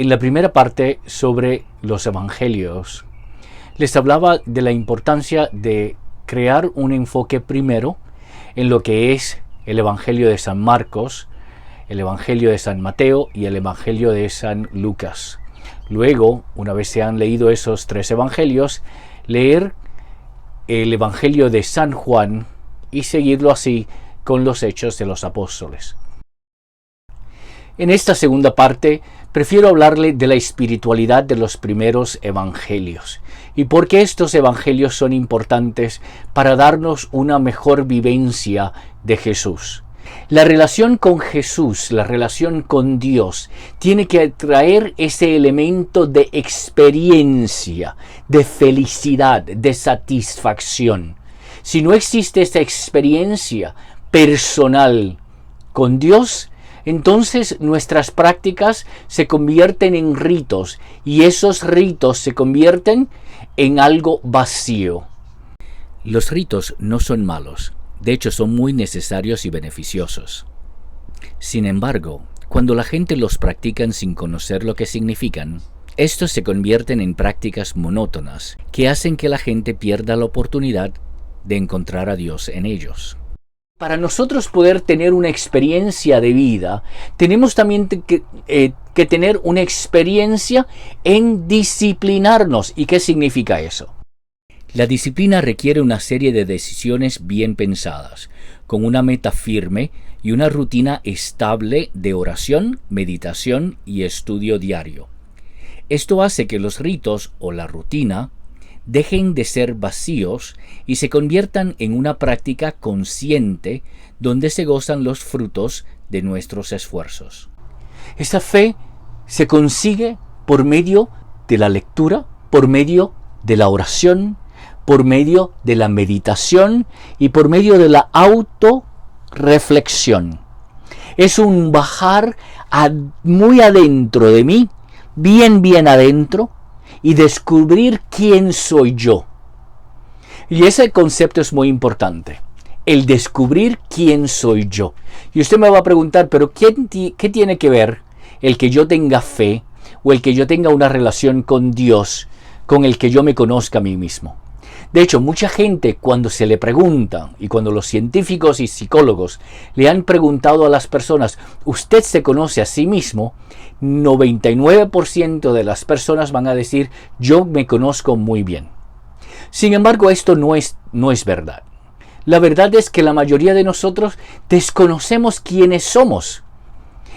En la primera parte sobre los evangelios, les hablaba de la importancia de crear un enfoque primero en lo que es el Evangelio de San Marcos, el Evangelio de San Mateo y el Evangelio de San Lucas. Luego, una vez se han leído esos tres evangelios, leer el Evangelio de San Juan y seguirlo así con los Hechos de los Apóstoles. En esta segunda parte, prefiero hablarle de la espiritualidad de los primeros evangelios y por qué estos evangelios son importantes para darnos una mejor vivencia de Jesús. La relación con Jesús, la relación con Dios, tiene que traer ese elemento de experiencia, de felicidad, de satisfacción. Si no existe esa experiencia personal con Dios, entonces nuestras prácticas se convierten en ritos y esos ritos se convierten en algo vacío. Los ritos no son malos. De hecho, son muy necesarios y beneficiosos. Sin embargo, cuando la gente los practica sin conocer lo que significan, estos se convierten en prácticas monótonas que hacen que la gente pierda la oportunidad de encontrar a Dios en ellos. Para nosotros poder tener una experiencia de vida, tenemos también que tener una experiencia en disciplinarnos. ¿Y qué significa eso? La disciplina requiere una serie de decisiones bien pensadas, con una meta firme y una rutina estable de oración, meditación y estudio diario. Esto hace que los ritos o la rutina dejen de ser vacíos y se conviertan en una práctica consciente donde se gozan los frutos de nuestros esfuerzos. Esta fe se consigue por medio de la lectura, por medio de la oración, por medio de la meditación y por medio de la autorreflexión. Es un bajar muy adentro de mí, bien adentro, y descubrir quién soy yo. Y ese concepto es muy importante, el descubrir quién soy yo. Y usted me va a preguntar, ¿pero qué tiene que ver el que yo tenga fe o el que yo tenga una relación con Dios con el que yo me conozca a mí mismo? De hecho, mucha gente cuando se le pregunta, y cuando los científicos y psicólogos le han preguntado a las personas, ¿usted se conoce a sí mismo? 99% de las personas van a decir, yo me conozco muy bien. Sin embargo, esto no es verdad. La verdad es que la mayoría de nosotros desconocemos quiénes somos.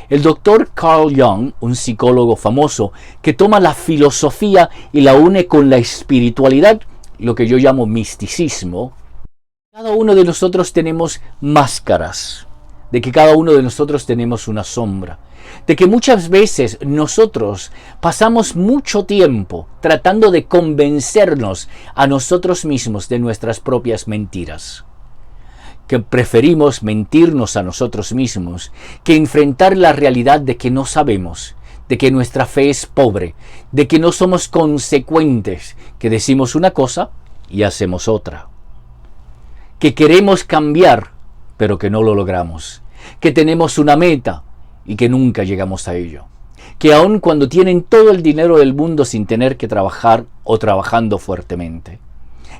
El doctor Carl Jung, un psicólogo famoso, que toma la filosofía y la une con la espiritualidad, lo que yo llamo misticismo, cada uno de nosotros tenemos máscaras, de que cada uno de nosotros tenemos una sombra, de que muchas veces nosotros pasamos mucho tiempo tratando de convencernos a nosotros mismos de nuestras propias mentiras, que preferimos mentirnos a nosotros mismos que enfrentar la realidad de que no sabemos, de que nuestra fe es pobre, de que no somos consecuentes, que decimos una cosa y hacemos otra, que queremos cambiar, pero que no lo logramos, que tenemos una meta y que nunca llegamos a ello, que aun cuando tienen todo el dinero del mundo sin tener que trabajar o trabajando fuertemente,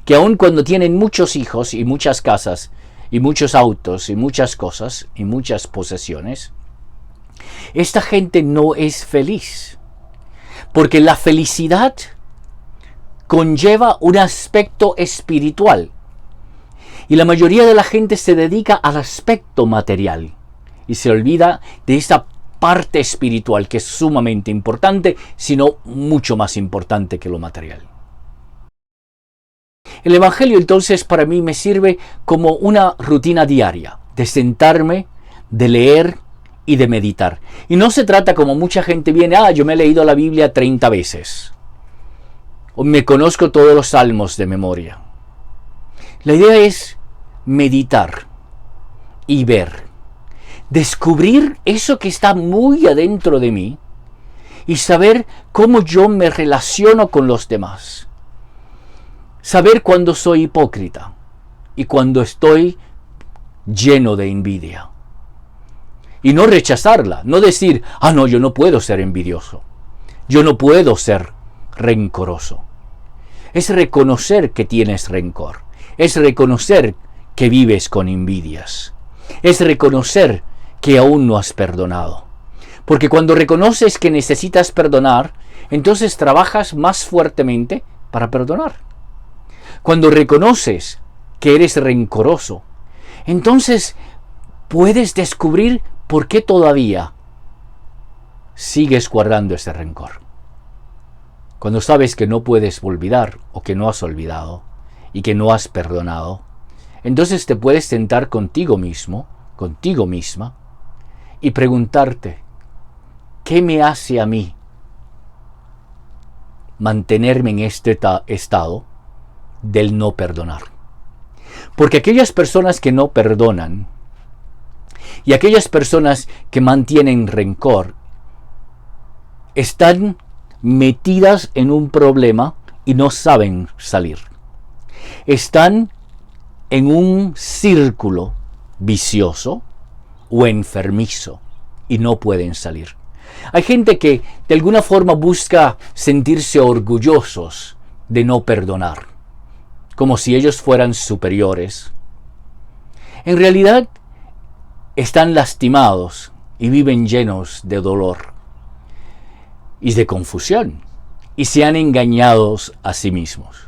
que aun cuando tienen muchos hijos y muchas casas y muchos autos y muchas cosas y muchas posesiones, esta gente no es feliz, porque la felicidad conlleva un aspecto espiritual y la mayoría de la gente se dedica al aspecto material y se olvida de esa parte espiritual que es sumamente importante, sino mucho más importante que lo material. El Evangelio entonces para mí me sirve como una rutina diaria de sentarme, de leer y de meditar. Y no se trata como mucha gente viene, yo me he leído la Biblia 30 veces. O me conozco todos los salmos de memoria. La idea es meditar y ver. Descubrir eso que está muy adentro de mí y saber cómo yo me relaciono con los demás. Saber cuando soy hipócrita y cuando estoy lleno de envidia. Y no rechazarla, no decir, no, yo no puedo ser envidioso. Yo no puedo ser rencoroso. Es reconocer que tienes rencor. Es reconocer que vives con envidias. Es reconocer que aún no has perdonado. Porque cuando reconoces que necesitas perdonar, entonces trabajas más fuertemente para perdonar. Cuando reconoces que eres rencoroso, entonces puedes descubrir por qué todavía sigues guardando ese rencor. Cuando sabes que no puedes olvidar o que no has olvidado y que no has perdonado, entonces te puedes sentar contigo mismo, contigo misma y preguntarte, ¿qué me hace a mí mantenerme en este estado del no perdonar? Porque aquellas personas que no perdonan y aquellas personas que mantienen rencor están metidas en un problema y no saben salir. Están en un círculo vicioso o enfermizo y no pueden salir. Hay gente que de alguna forma busca sentirse orgullosos de no perdonar, como si ellos fueran superiores. En realidad están lastimados y viven llenos de dolor y de confusión, y se han engañado a sí mismos.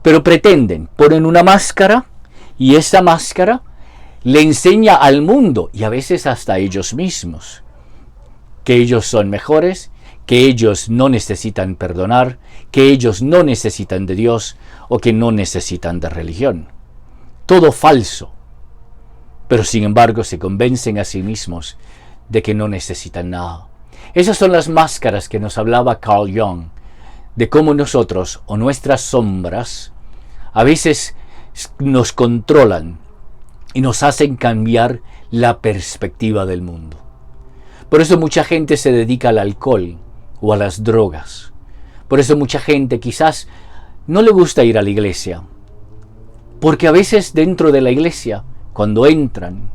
Pero pretenden, ponen una máscara, y esa máscara le enseña al mundo, y a veces hasta a ellos mismos, que ellos son mejores, que ellos no necesitan perdonar, que ellos no necesitan de Dios, o que no necesitan de religión. Todo falso. Pero sin embargo se convencen a sí mismos de que no necesitan nada. Esas son las máscaras que nos hablaba Carl Jung, de cómo nosotros o nuestras sombras a veces nos controlan y nos hacen cambiar la perspectiva del mundo. Por eso mucha gente se dedica al alcohol o a las drogas. Por eso mucha gente quizás no le gusta ir a la iglesia, porque a veces dentro de la iglesia, cuando entran,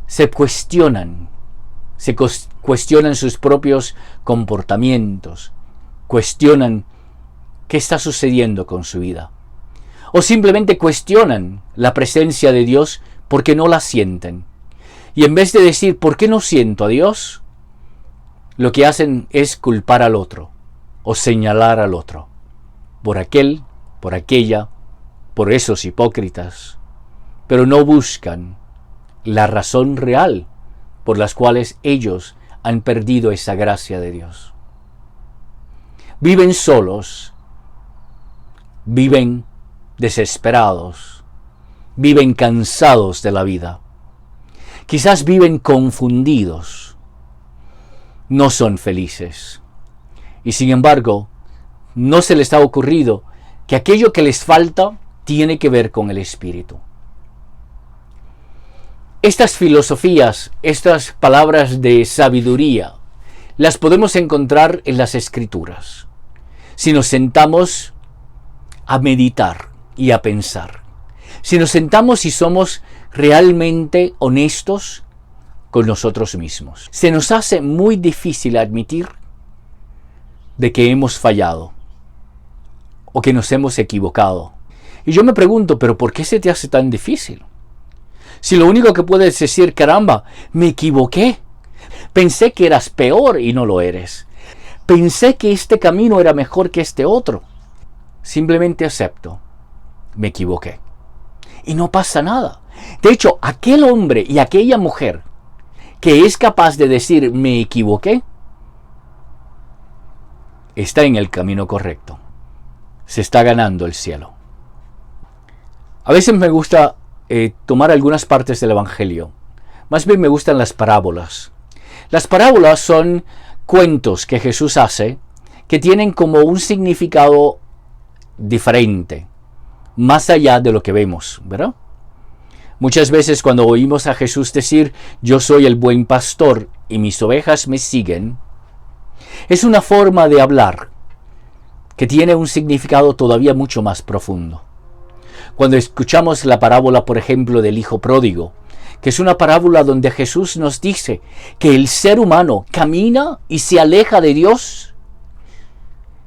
se cuestionan sus propios comportamientos, cuestionan qué está sucediendo con su vida, o simplemente cuestionan la presencia de Dios porque no la sienten. Y en vez de decir, ¿por qué no siento a Dios?, lo que hacen es culpar al otro, o señalar al otro, por aquel, por aquella, por esos hipócritas, pero no buscan la razón real por las cuales ellos han perdido esa gracia de Dios. Viven solos, viven desesperados, viven cansados de la vida. Quizás viven confundidos, no son felices. Y sin embargo, no se les ha ocurrido que aquello que les falta tiene que ver con el espíritu. Estas filosofías, estas palabras de sabiduría, las podemos encontrar en las Escrituras, si nos sentamos a meditar y a pensar. Si nos sentamos y somos realmente honestos con nosotros mismos. Se nos hace muy difícil admitir de que hemos fallado o que nos hemos equivocado. Y yo me pregunto, ¿pero por qué se te hace tan difícil? Si lo único que puedes decir, caramba, me equivoqué. Pensé que eras peor y no lo eres. Pensé que este camino era mejor que este otro. Simplemente acepto, me equivoqué. Y no pasa nada. De hecho, aquel hombre y aquella mujer que es capaz de decir, me equivoqué, está en el camino correcto. Se está ganando el cielo. A veces me gusta tomar algunas partes del Evangelio. Más bien me gustan las parábolas. Las parábolas son cuentos que Jesús hace que tienen como un significado diferente, más allá de lo que vemos, ¿verdad? Muchas veces cuando oímos a Jesús decir, yo soy el buen pastor y mis ovejas me siguen, es una forma de hablar que tiene un significado todavía mucho más profundo. Cuando escuchamos la parábola, por ejemplo, del hijo pródigo, que es una parábola donde Jesús nos dice que el ser humano camina y se aleja de Dios,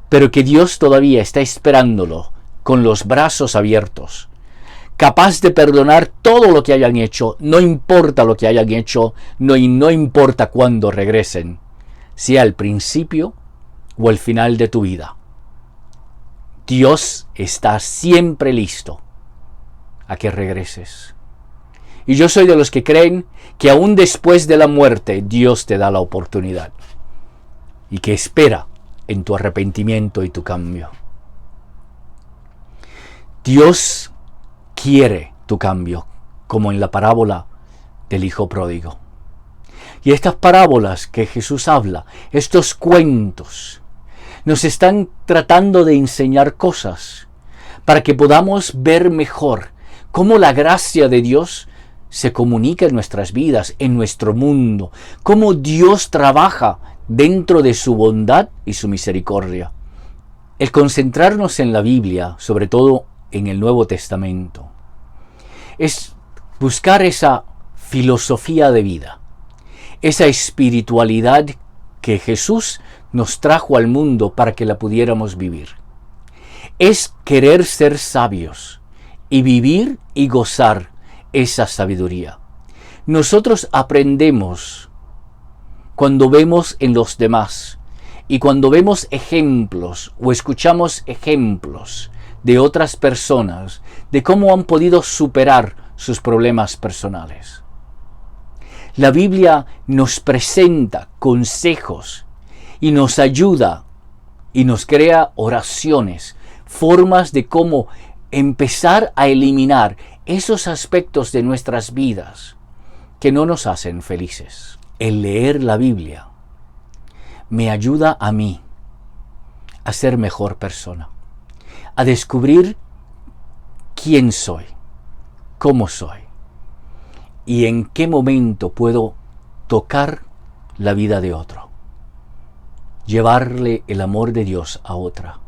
pero que Dios todavía está esperándolo con los brazos abiertos, capaz de perdonar todo lo que hayan hecho, no importa lo que hayan hecho, no importa cuándo regresen, sea el principio o el final de tu vida. Dios está siempre listo a que regreses. Y yo soy de los que creen que aún después de la muerte Dios te da la oportunidad y que espera en tu arrepentimiento y tu cambio. Dios quiere tu cambio, como en la parábola del hijo pródigo. Y estas parábolas que Jesús habla, estos cuentos, nos están tratando de enseñar cosas para que podamos ver mejor cómo la gracia de Dios se comunica en nuestras vidas, en nuestro mundo, cómo Dios trabaja dentro de su bondad y su misericordia. El concentrarnos en la Biblia, sobre todo en el Nuevo Testamento, es buscar esa filosofía de vida, esa espiritualidad que Jesús nos trajo al mundo para que la pudiéramos vivir. Es querer ser sabios y vivir y gozar esa sabiduría. Nosotros aprendemos cuando vemos en los demás y cuando vemos ejemplos o escuchamos ejemplos de otras personas, de cómo han podido superar sus problemas personales. La Biblia nos presenta consejos y nos ayuda y nos crea oraciones, formas de cómo empezar a eliminar esos aspectos de nuestras vidas que no nos hacen felices. El leer la Biblia me ayuda a mí a ser mejor persona, a descubrir quién soy, cómo soy y en qué momento puedo tocar la vida de otro, llevarle el amor de Dios a otra,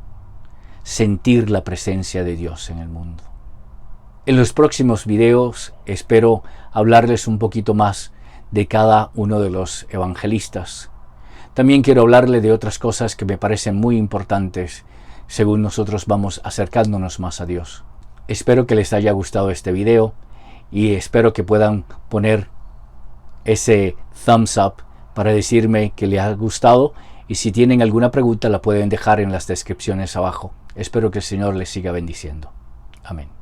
sentir la presencia de Dios en el mundo. En los próximos videos espero hablarles un poquito más de cada uno de los evangelistas. También quiero hablarle de otras cosas que me parecen muy importantes según nosotros vamos acercándonos más a Dios. Espero que les haya gustado este video y espero que puedan poner ese thumbs up para decirme que les ha gustado, y si tienen alguna pregunta la pueden dejar en las descripciones abajo. Espero que el Señor les siga bendiciendo. Amén.